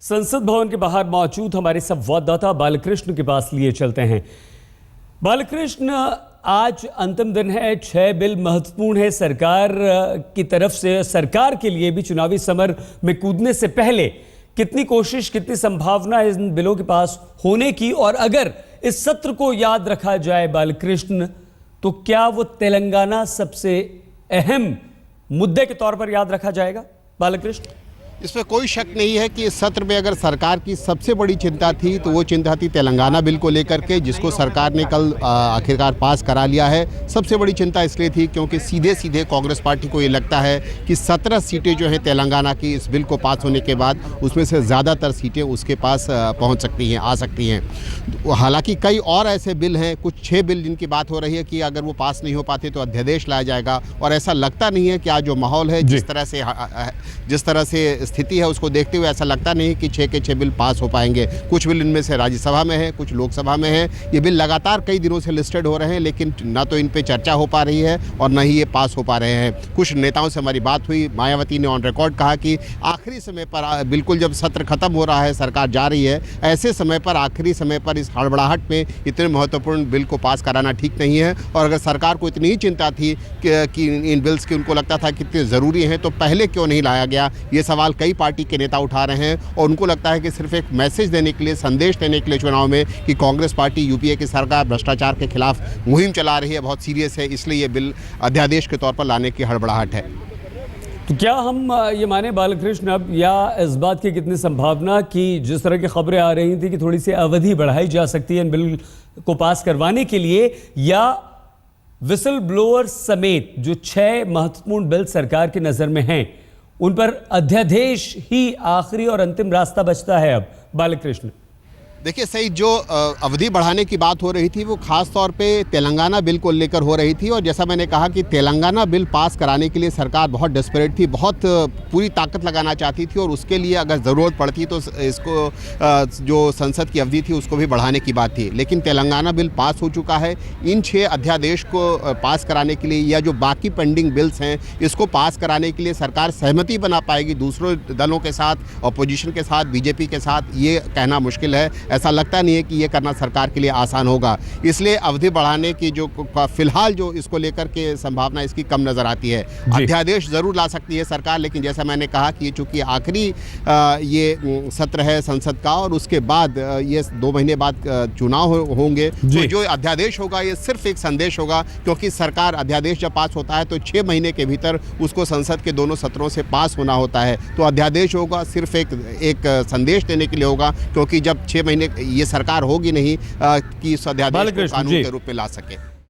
संसद भवन के बाहर मौजूद हमारे संवाददाता बालकृष्ण के पास लिए चलते हैं। बालकृष्ण, आज अंतिम दिन है, 6 बिल महत्वपूर्ण है सरकार की तरफ से। सरकार के लिए भी चुनावी समर में कूदने से पहले कितनी कोशिश, कितनी संभावना है इन बिलों के पास होने की, और अगर इस सत्र को याद रखा जाए बालकृष्ण, तो क्या वो तेलंगाना सबसे अहम मुद्दे के तौर पर याद रखा जाएगा बालकृष्ण? इसमें कोई शक नहीं है कि इस सत्र में अगर सरकार की सबसे बड़ी चिंता थी तो वो चिंता थी तेलंगाना बिल को लेकर के, जिसको सरकार ने कल आखिरकार पास करा लिया है। सबसे बड़ी चिंता इसलिए थी क्योंकि सीधे सीधे कांग्रेस पार्टी को ये लगता है कि 17 सीटें जो हैं तेलंगाना की इस बिल को पास होने के बाद, उसमें से ज़्यादातर सीटें उसके पास पहुँच सकती हैं, आ सकती हैं। हालांकि कई और ऐसे बिल हैं, कुछ 6 बिल जिनकी बात हो रही है कि अगर वो पास नहीं हो पाते तो अध्यादेश लाया जाएगा। और ऐसा लगता नहीं है कि आज जो माहौल है, जिस तरह से स्थिति है, उसको देखते हुए ऐसा लगता नहीं कि 6 के 6 बिल पास हो पाएंगे। कुछ बिल इनमें से राज्यसभा में है, कुछ लोकसभा में है। ये बिल लगातार कई दिनों से लिस्टेड हो रहे हैं, लेकिन ना तो इन पे चर्चा हो पा रही है और ना ही ये पास हो पा रहे हैं। कुछ नेताओं से हमारी बात हुई, मायावती ने ऑन रिकॉर्ड कहा कि आखिरी समय पर, बिल्कुल जब सत्र खत्म हो रहा है, सरकार जा रही है, ऐसे समय पर, आखिरी समय पर इस हड़बड़ाहट में इतने महत्वपूर्ण बिल को पास कराना ठीक नहीं है। और अगर सरकार को इतनी ही चिंता थी कि इन बिल्स की, उनको लगता था कितने ज़रूरी हैं, तो पहले क्यों नहीं लाया गया? ये सवाल कई पार्टी के नेता उठा रहे हैं और उनको लगता है कि सिर्फ एक मैसेज देने के लिए, संदेश देने के लिए चुनाव में कि कांग्रेस पार्टी, यूपीए की सरकार भ्रष्टाचार के खिलाफ मुहिम चला रही है, बहुत सीरियस है, इसलिए ये बिल अध्यादेश के तौर पर लाने की हड़बड़ाहट है। तो क्या हम ये माने बालकृष्ण अब, या इस बात की कितनी संभावना कि जिस तरह की खबरें आ रही थी कि थोड़ी सी अवधि बढ़ाई जा सकती है इन बिल को पास करवाने के लिए, या विसल ब्लोअर समेत जो 6 महत्वपूर्ण बिल सरकार की नजर में हैं, उन पर अध्यादेश ही आखिरी और अंतिम रास्ता बचता है अब बालकृष्ण? देखिए सही, जो अवधि बढ़ाने की बात हो रही थी वो खास तौर पे तेलंगाना बिल को लेकर हो रही थी। और जैसा मैंने कहा कि तेलंगाना बिल पास कराने के लिए सरकार बहुत डेस्परेट थी, बहुत पूरी ताकत लगाना चाहती थी, और उसके लिए अगर ज़रूरत पड़ती तो इसको जो संसद की अवधि थी उसको भी बढ़ाने की बात थी। लेकिन तेलंगाना बिल पास हो चुका है। इन 6 अध्यादेश को पास कराने के लिए, या जो बाकी पेंडिंग बिल्स हैं, इसको पास कराने के लिए सरकार सहमति बना पाएगी दूसरों दलों के साथ, अपोजिशन के साथ, बीजेपी के साथ, ये कहना मुश्किल है। ऐसा लगता नहीं है कि ये करना सरकार के लिए आसान होगा। इसलिए अवधि बढ़ाने की जो फिलहाल जो इसको लेकर के संभावना इसकी कम नजर आती है। अध्यादेश जरूर ला सकती है सरकार, लेकिन जैसा मैंने कहा कि चूंकि आखिरी ये सत्र है संसद का, और उसके बाद ये 2 महीने बाद चुनाव होंगे, तो जो अध्यादेश होगा ये सिर्फ एक संदेश होगा, क्योंकि सरकार, अध्यादेश जब पास होता है तो 6 महीने के भीतर उसको संसद के दोनों सत्रों से पास होना होता है। तो अध्यादेश होगा सिर्फ एक संदेश देने के लिए होगा, क्योंकि जब 6 महीने ये सरकार होगी नहीं कि इस अध्यादेश को कानून के रूप में ला सके।